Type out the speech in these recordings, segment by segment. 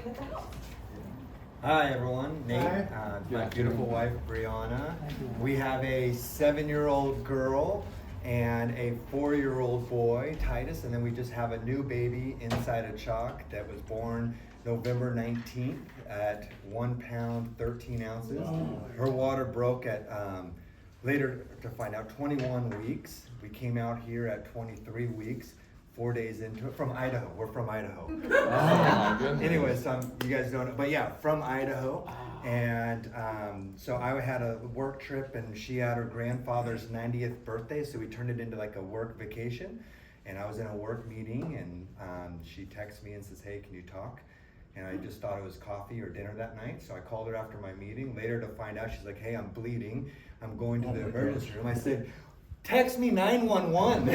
at the house. Hi everyone, Nate, Hi. my beautiful wife Breanna. We have a 7-year-old girl and a 4-year-old boy, Titus, and then we just have a new baby inside a chalk that was born November 19th at 1 pound 13 ounces. Her water broke at, later to find out, 21 weeks. We came out here at 23 weeks. 4 days into it, from Idaho. We're from Idaho. Oh my goodness. Anyways, you guys don't know, but yeah, from Idaho. And so I had a work trip, and she had her grandfather's 90th birthday, so we turned it into like a work vacation. And I was in a work meeting, and she texts me and says, "Hey, can you talk?" And I just thought it was coffee or dinner that night, so I called her after my meeting. Later to find out, she's like, "Hey, I'm bleeding. I'm going to the emergency room." I said, "Text me 911.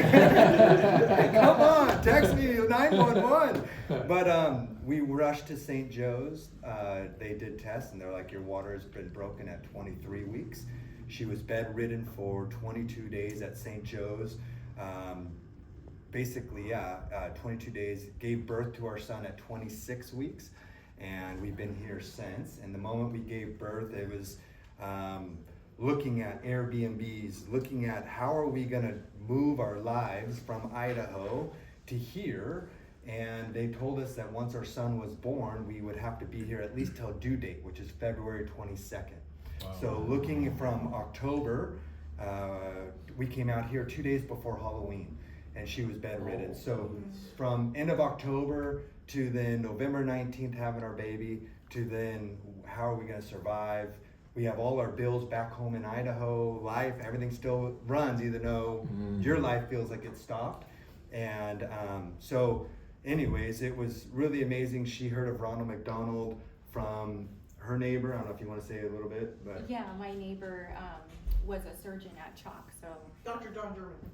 Come on, text me 911. But we rushed to St. Joe's. They did tests, and they're like, "Your water has been broken at 23 weeks. She was bedridden for 22 days at St. Joe's. 22 days. Gave birth to our son at 26 weeks, and we've been here since. And the moment we gave birth, it was looking at Airbnbs, looking at how are we gonna move our lives from Idaho to here. And they told us that once our son was born, we would have to be here at least till due date, which is February 22nd. Wow. So looking from October, we came out here 2 days before Halloween, and she was bedridden. So from end of October to then November 19th having our baby, to then how are we gonna survive? We have all our bills back home in Idaho. Life, everything still runs, even though your life feels like it stopped. And so anyways, it was really amazing. She heard of Ronald McDonald from her neighbor. I don't know if you want to say a little bit, but yeah, my neighbor was a surgeon at Chalk, so Dr. Don German.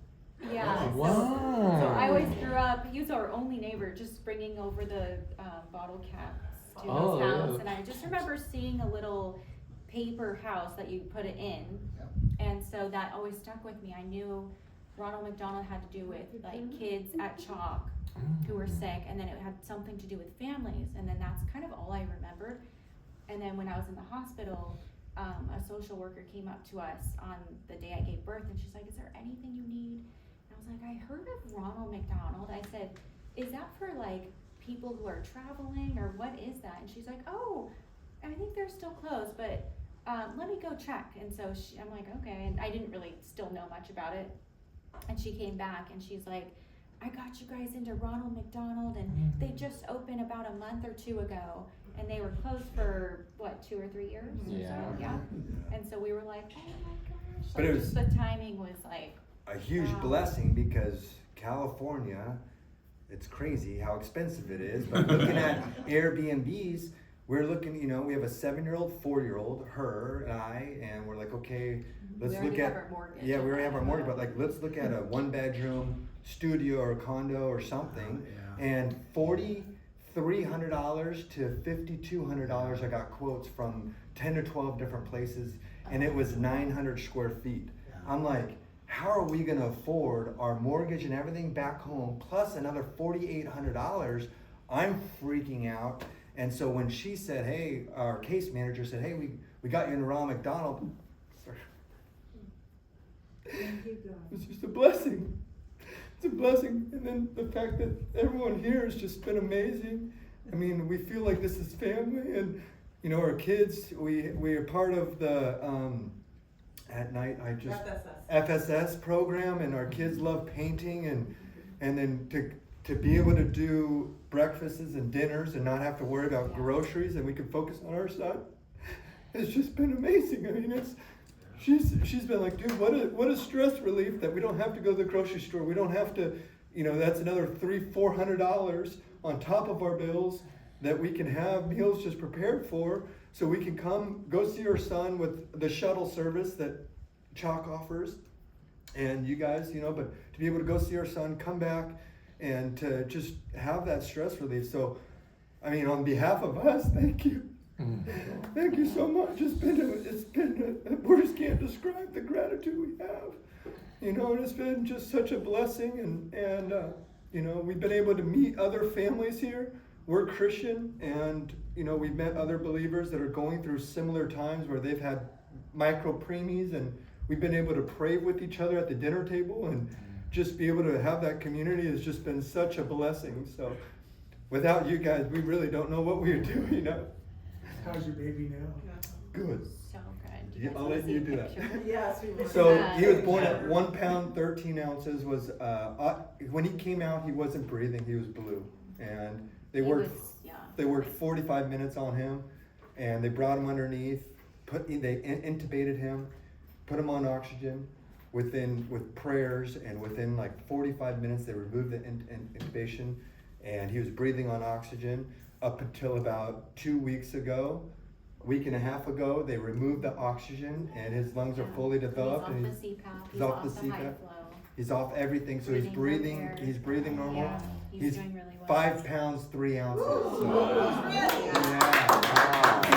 yeah. Oh, wow. So I always grew up. He was our only neighbor, just bringing over the bottle caps to his house, and I just remember seeing a little paper house that you put it in, and so that always stuck with me. I knew Ronald McDonald had to do with like kids at Chalk who were sick, and then it had something to do with families, and then that's kind of all I remembered. And then when I was in the hospital, a social worker came up to us on the day I gave birth, and she's like, "Is there anything you need?" And I was like, "I heard of Ronald McDonald." I said, "Is that for like people who are traveling, or what is that?" And she's like, "Oh, I think they're still closed, but let me go check." And so I'm like, okay, and I didn't really still know much about it. And she came back and she's like, "I got you guys into Ronald McDonald, and they just opened about a month or two ago, and they were closed for what, 2 or 3 years?" Yeah. So, yeah. And so we were like, "Oh my gosh!" But like, it was just the timing was like a huge wow. blessing, because California, it's crazy how expensive it is. But looking at Airbnbs, we're looking, we have a 7-year-old, 4-year-old, her and I, and we're like, okay, let's we look already at, have our mortgage. yeah, we already have our mortgage, but like, let's look at a 1-bedroom studio or a condo or something. And $4,300 to $5,200, I got quotes from 10 to 12 different places, and it was 900 square feet. I'm like, how are we gonna afford our mortgage and everything back home, plus another $4,800? I'm freaking out. And so when she said, hey, our case manager said, "Hey, we got you into Ronald McDonald," it's just a blessing. It's a blessing. And then the fact that everyone here has just been amazing. I mean, we feel like this is family, and our kids, we are part of the at night FSS program, and our kids love painting, and then to be able to do breakfasts and dinners and not have to worry about groceries, and we can focus on our son. It's just been amazing. I mean, she's been like, "Dude, what a stress relief that we don't have to go to the grocery store. We don't have to, that's another $300-400 on top of our bills that we can have meals just prepared for, so we can go see our son with the shuttle service that Chalk offers, and you guys, but to be able to go see our son, come back, and to just have that stress relief." So, I mean, on behalf of us, thank you. Thank you so much. Words can't describe the gratitude we have. And it's been just such a blessing, and we've been able to meet other families here we're Christian, and you know, we've met other believers that are going through similar times where they've had micro preemies, and we've been able to pray with each other at the dinner table, and just be able to have that community has just been such a blessing. So without you guys, we really don't know what we would do, you know. How's your baby now? Good. So good. Yeah, guys I'll wanna let see you a do that. picture? Yes, we will. So he was born at 1 pound 13 ounces. When he came out, he wasn't breathing. He was blue, and they He worked. was- yeah. They worked 45 minutes on him, and they brought him underneath. Intubated him, put him on oxygen. With prayers, and within like 45 minutes, they removed the intubation, and he was breathing on oxygen up until about 2 weeks ago. A week and a half ago, they removed the oxygen, and his lungs are fully developed. He's and off the CPAP. he's off the high CPAP. flow. He's off everything, so he's Breathing breathing. more He's breathing normal. Yeah, he's doing really well. 5 pounds 3 ounces. So, Really?